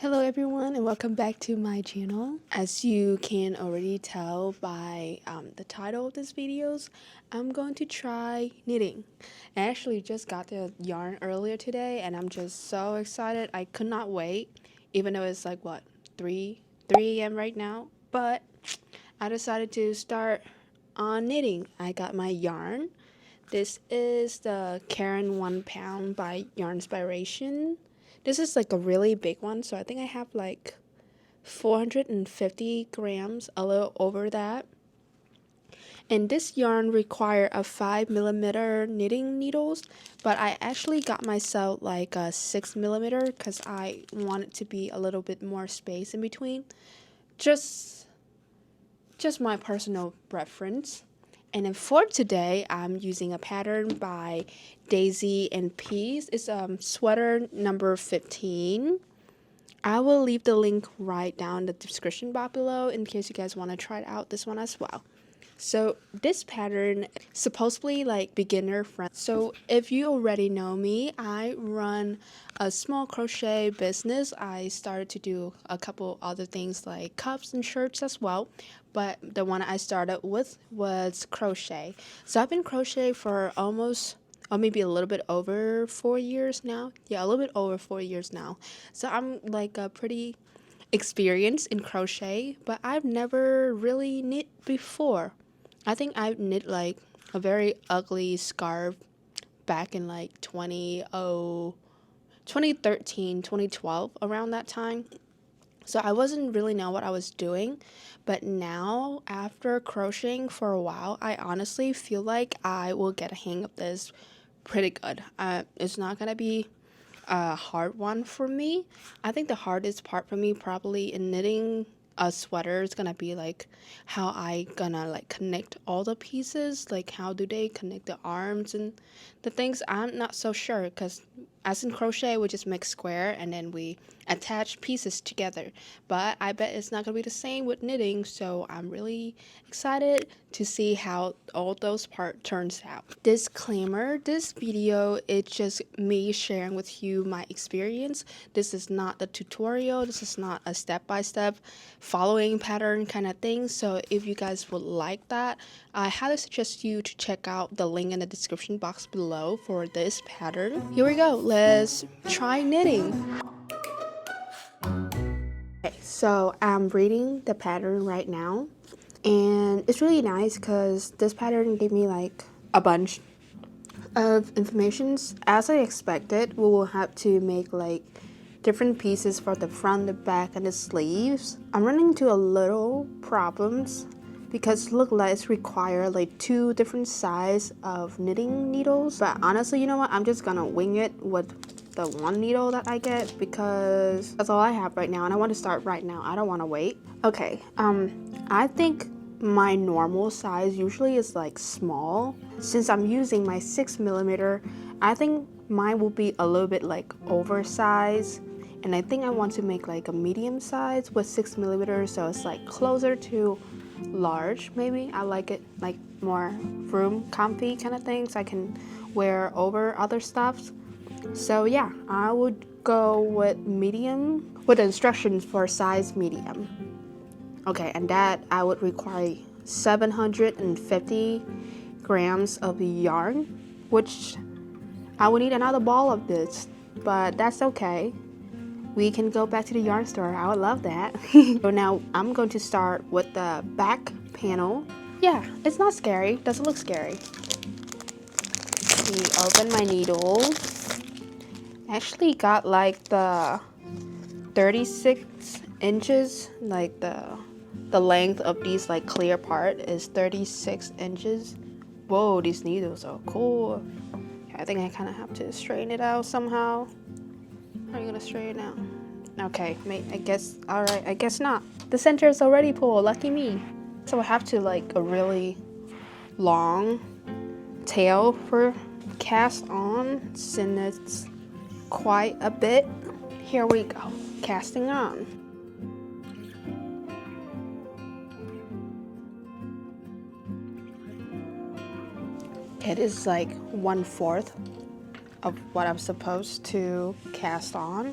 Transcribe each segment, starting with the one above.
Hello everyone and welcome back to my channel. As you can already tell by the title of this videos, I'm going to try knitting. I actually just got the yarn earlier today and I'm just so excited. I could not wait, even though it's like what 3 a.m. right now, but I decided to start on knitting. I got my yarn. This is the Karen 1 pound by Yarn Inspiration. This is like a really big one, so I think I have like 450 grams, a little over that. And this yarn require a 5mm knitting needles, but I actually got myself like a 6mm because I want it to be a little bit more space in between. Just my personal preference. And then for today, I'm using a pattern by Daisy and Peace. It's sweater number 15. I will leave the link right down in the description box below in case you guys want to try out this one as well. So this pattern supposedly like beginner friendly. So if you already know me, I run a small crochet business. I started to do a couple other things like cups and shirts as well, but the one I started with was crochet. So I've been crocheting for almost or maybe a little bit over 4 years now. Yeah, a little bit over 4 years now. So I'm like a pretty experienced in crochet, but I've never really knit before. I think I knit like a very ugly scarf back in like 2013, 2012, around that time. So I wasn't really know what I was doing, but now after crocheting for a while, I honestly feel like I will get a hang of this pretty good. It's not gonna be a hard one for me. I think the hardest part for me probably in knitting a sweater is gonna be like how I gonna like connect all the pieces, like how do they connect the arms and the things. I'm not so sure because as in crochet we just make square and then we attach pieces together, but I bet it's not gonna be the same with knitting, so I'm really excited to see how all those parts turns out. Disclaimer, this video it's just me sharing with you my experience. This is not the tutorial, this is not a step-by-step following pattern kind of thing, so if you guys would like that, I highly suggest you to check out the link in the description box below for this pattern. Here we go, let's try knitting. Okay, so I'm reading the pattern right now, and it's really nice because this pattern gave me like a bunch of informations. As I expected, we will have to make like different pieces for the front, the back, and the sleeves. I'm running into a little problems because look like it's require like 2 different size of knitting needles, but honestly, you know what, I'm just gonna wing it with the 1 needle that I get because that's all I have right now and I want to start right now. I don't want to wait. Okay, I think my normal size usually is like small. Since I'm using my 6mm, I think mine will be a little bit like oversized, and I think I want to make like a medium size with 6mm, so it's like closer to large. Maybe I like it like more room comfy kind of things I can wear over other stuff. So yeah, I would go with medium with instructions for size medium. Okay, and that I would require 750 grams of yarn, which I would need another ball of this, but that's okay. We can go back to the yarn store. I would love that. So now I'm going to start with the back panel. Yeah, it's not scary. Doesn't look scary. Let me open my needle. Actually got like the 36 inches, like the length of these like clear part is 36 inches. Whoa, these needles are cool. I think I kind of have to straighten it out somehow. How are you gonna straighten it out? Okay, I guess, all right, I guess not. The center is already pulled, lucky me. So I have to like a really long tail for cast on, since it's quite a bit. Here we go, casting on. It is like 1/4 of what I'm supposed to cast on.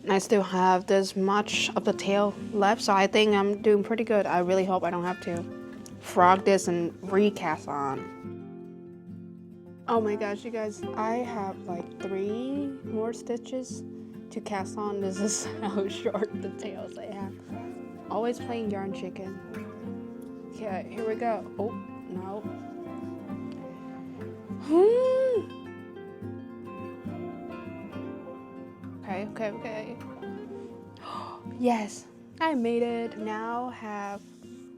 I still have this much of the tail left, so I think I'm doing pretty good. I really hope I don't have to frog this and recast on. Oh my gosh, you guys, I have like 3 more stitches to cast on. This is how short the tails I have. Always playing yarn chicken. Okay, here we go. Oh, no. Okay. Yes, I made it. Now have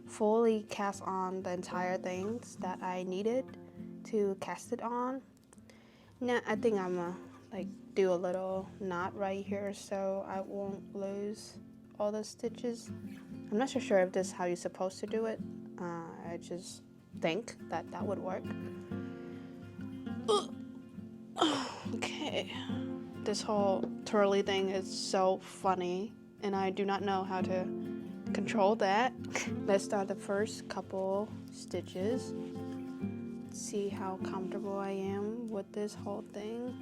fully cast on the entire things that I needed to cast it on. Now I think I'm gonna like do a little knot right here so I won't lose all the stitches. I'm not so sure if this is how you're supposed to do it. I just think that that would work. Okay, this whole twirly thing is so funny and I do not know how to control that. Let's start the first couple stitches. See how comfortable I am with this whole thing.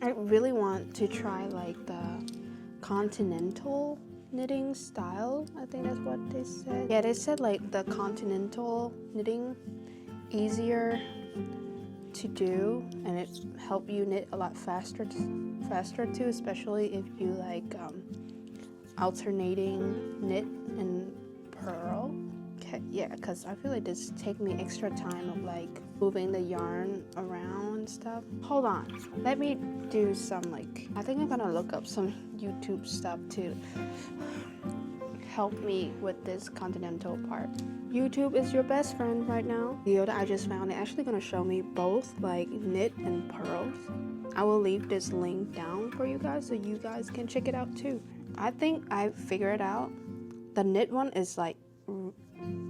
I really want to try like the continental knitting style. I think that's what they said. Yeah, they said like the continental knitting easier to do and it help you knit a lot faster too, especially if you like alternating knit and purl. Okay, yeah, because I feel like this take me extra time of like moving the yarn around and stuff. Hold on, let me do some like, I think I'm gonna look up some YouTube stuff to help me with this continental part. YouTube is your best friend right now. The video that I just found is actually gonna show me both like knit and purls. I will leave this link down for you guys so you guys can check it out too. I think I figured it out. The knit one is like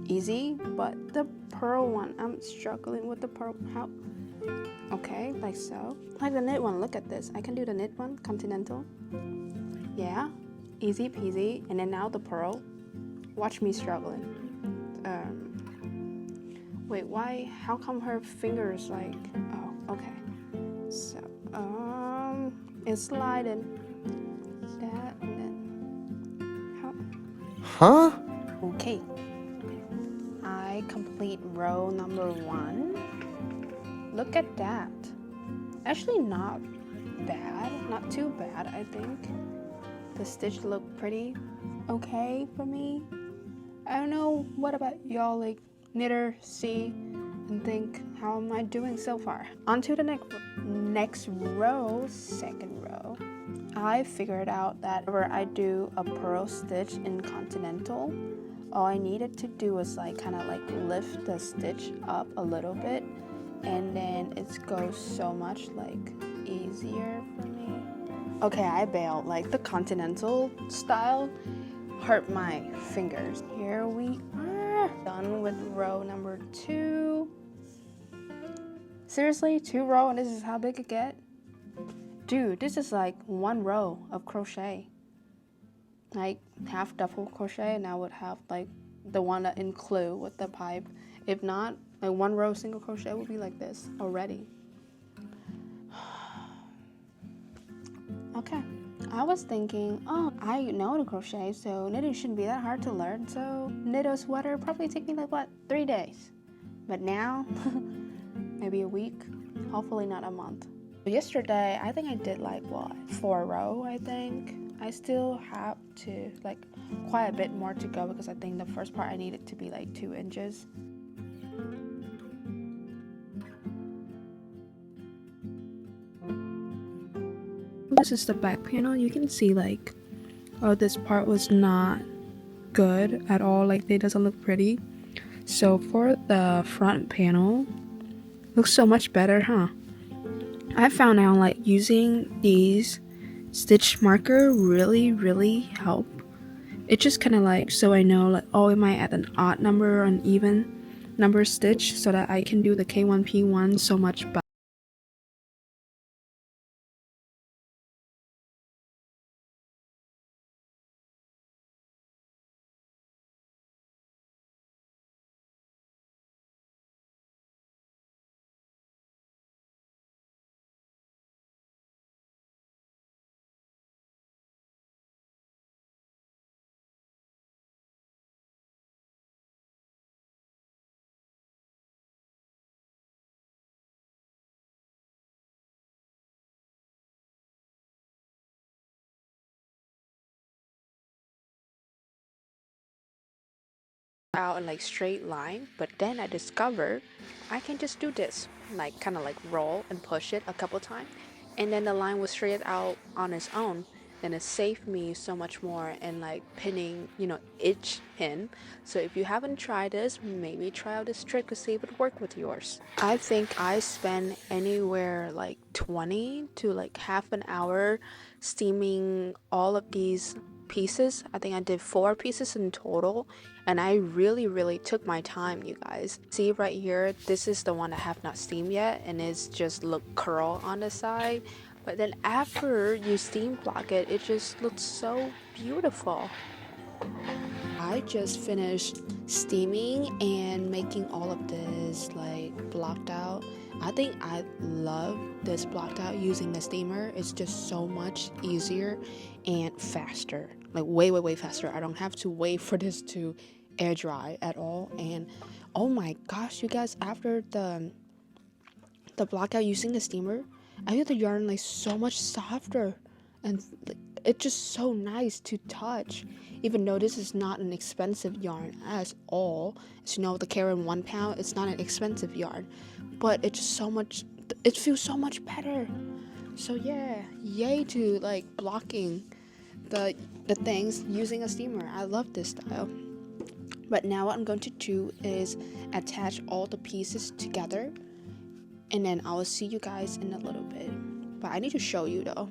easy, but the purl one, I'm struggling with the purl. How? Okay, like so. Like the knit one, look at this. I can do the knit one, continental. Yeah, easy peasy. And then now the purl. Watch me struggling. Wait, why? How come her fingers like? Oh, okay. So, it's sliding. That and then. How? Huh? Okay. I complete row number 1. Look at that. Actually, not bad. Not too bad, I think. The stitch look pretty okay for me. I don't know what about y'all like knitter see and think how am I doing so far. On to the next row, second row. I figured out that whenever I do a purl stitch in continental, all I needed to do was like kind of like lift the stitch up a little bit and then it goes so much like easier for me. Okay, I bailed. Like the continental style hurt my fingers. Here we are, done with row number 2. Seriously, 2 row and this is how big it get? Dude, this is like 1 row of crochet. Like half double crochet and I would have like the one that include with the pipe. If not, like 1 row single crochet would be like this already. Okay. I was thinking, oh, I know to crochet, so knitting shouldn't be that hard to learn. So knit a sweater probably take me like what, 3 days. But now, maybe a week, hopefully not a month. Yesterday, I think I did like what, 4 row, I think. I still have to like quite a bit more to go because I think the first part I needed to be like 2 inches. This is the back panel. You can see like, oh, this part was not good at all. Like it doesn't look pretty. So for the front panel, looks so much better, huh? I found out like using these stitch marker really help. It just kind of like, so I know like, oh, am I at an odd number or an even number stitch so that I can do the K1P1 so much better. out in like straight line, but then I discovered I can just do this, like kind of like roll and push it a couple times, and then the line will straight out on its own. Then it saved me so much more and like pinning, each pin. So if you haven't tried this, maybe try out this trick to see if it work with yours. I think I spend anywhere like 20 to like half an hour steaming all of these pieces. I think I did 4 pieces in total, and I really took my time, you guys. See right here, this is the one I have not steamed yet, and it's just look curl on the side, but then after you steam block it, it just looks so beautiful. I just finished steaming and making all of this like blocked out. I think I love this blocked out using the steamer. It's just so much easier and faster, like way faster. I don't have to wait for this to air dry at all. And oh my gosh, you guys, after the block out using the steamer, I feel the yarn like so much softer, and it's just so nice to touch. Even though this is not an expensive yarn at all, as you know, the Karen 1 pound, it's not an expensive yarn, but it's just so much, it feels so much better. So yeah, yay to like blocking the things using a steamer. I love this style. But now what I'm going to do is attach all the pieces together, and then I will see you guys in a little bit. But I need to show you though.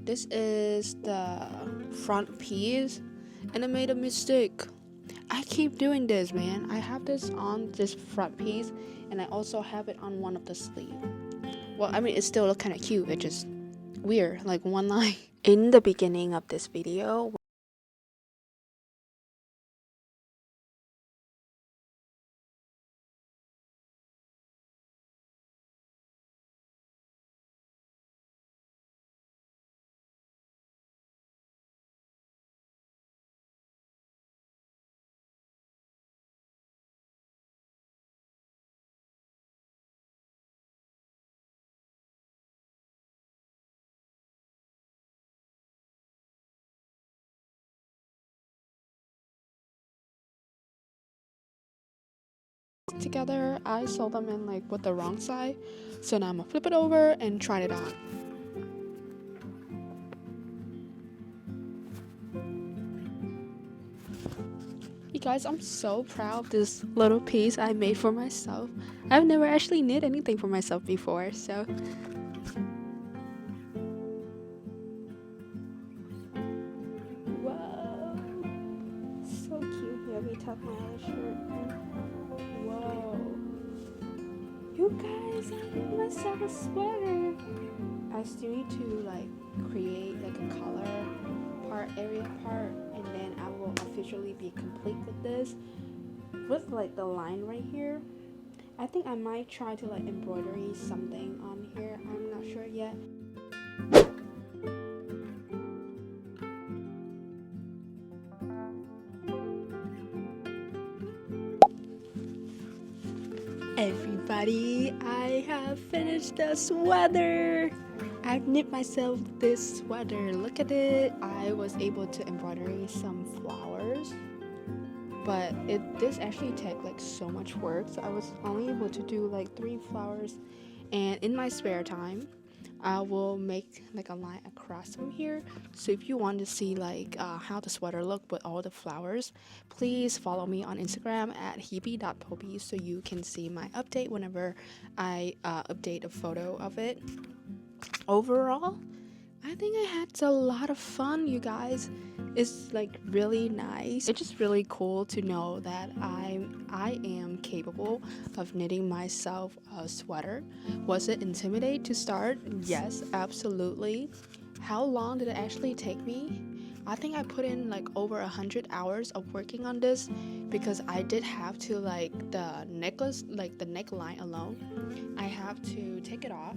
This is the front piece, and I made a mistake. I keep doing this, man. I have this on this front piece, and I also have it on one of the sleeve. Well, I mean, it still look kind of cute. It's just weird, like one line. In the beginning of this video, together, I saw them in like with the wrong side, so now I'm gonna flip it over and try it on. You guys, I'm so proud of this little piece I made for myself. I've never actually knit anything for myself before, so whoa, so cute. Here, let me tuck my other shirt. Whoa, you guys, I made myself a sweater. I still need to like create like a color area part, and then I will officially be complete with this, with like the line right here. I think I might try to like embroidery something on here. I'm not sure yet. Everybody, I have finished the sweater. I've knit myself this sweater. Look at it. I was able to embroidery some flowers, but this actually took like so much work, so I was only able to do like 3 flowers. And in my spare time, I will make like a line across from here. So if you want to see like how the sweater look with all the flowers, please follow me on Instagram at hebe.poby so you can see my update whenever I update a photo of it. Overall, I think I had a lot of fun, you guys. It's like really nice. It's just really cool to know that I am capable of knitting myself a sweater. Was it intimidating to start? Yes, absolutely. How long did it actually take me? I think I put in like over 100 hours of working on this, because I did have to like the necklace, like the neckline alone, I have to take it off,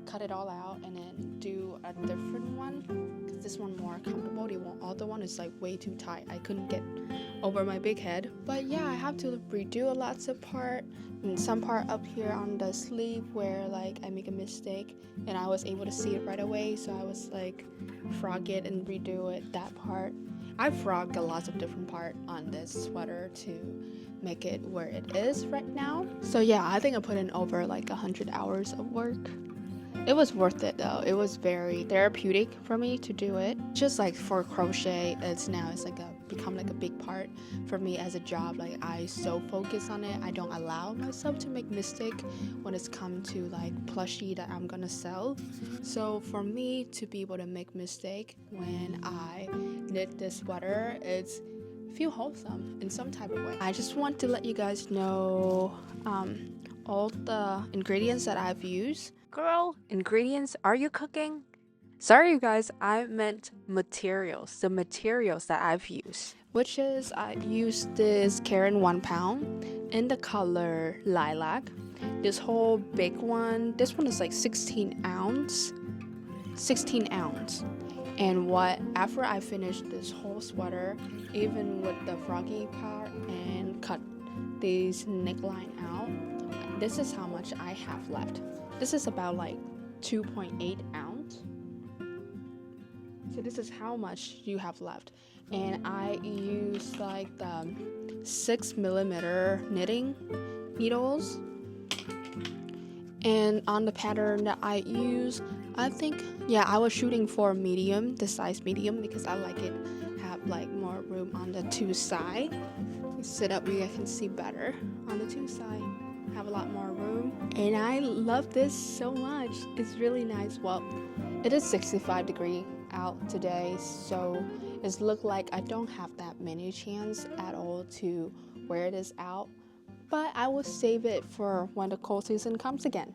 cut it all out, and then do a different one, because this one more comfortable. The other one is like way too tight. I couldn't get over my big head. But yeah, I have to redo lots of part, and some part up here on the sleeve where like I make a mistake, and I was able to see it right away, so I was like frog it and redo it, that part. I frogged a lot of different part on this sweater to make it where it is right now. So yeah, I think I put in over like 100 hours of work. It was worth it though. It was very therapeutic for me to do it. Just like for crochet, it's like become like a big part for me as a job. Like I so focus on it. I don't allow myself to make mistake when it's come to like plushie that I'm gonna sell. So for me to be able to make mistake when I knit this sweater, it's feel wholesome in some type of way. I just want to let you guys know all the ingredients that I've used. Girl, ingredients, are you cooking? Sorry, you guys, I meant materials. The materials that I've used. Which is, I used this Karen 1 pound in the color lilac. This whole big one, this one is like 16 ounce. And after I finished this whole sweater, even with the froggy part and cut these neckline out, this is how much I have left. This is about like 2.8 ounce. So this is how much you have left. And I used like the 6mm knitting needles. And on the pattern that I use, I think, yeah, I was shooting for medium, the size medium, because I like it have like more room on the two side. Sit up where you can see better on the two side. Have a lot more room, and I love this so much. It's really nice. Well, it is 65 degrees out today, so it's look like I don't have that many chance at all to wear this out, but I will save it for when the cold season comes again.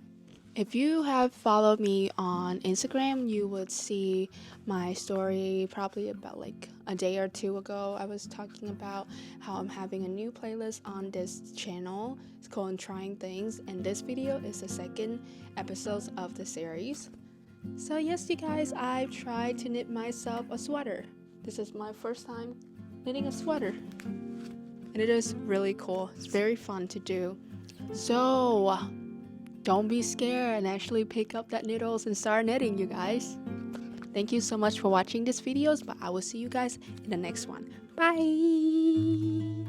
If you have followed me on Instagram, you would see my story probably about like a day or two ago. I was talking about how I'm having a new playlist on this channel. It's called Trying Things, and this video is the second episode of the series. So yes, you guys, I've tried to knit myself a sweater. This is my first time knitting a sweater, and it is really cool. It's very fun to do. So don't be scared and actually pick up that needles and start knitting, you guys. Thank you so much for watching this videos, but I will see you guys in the next one. Bye!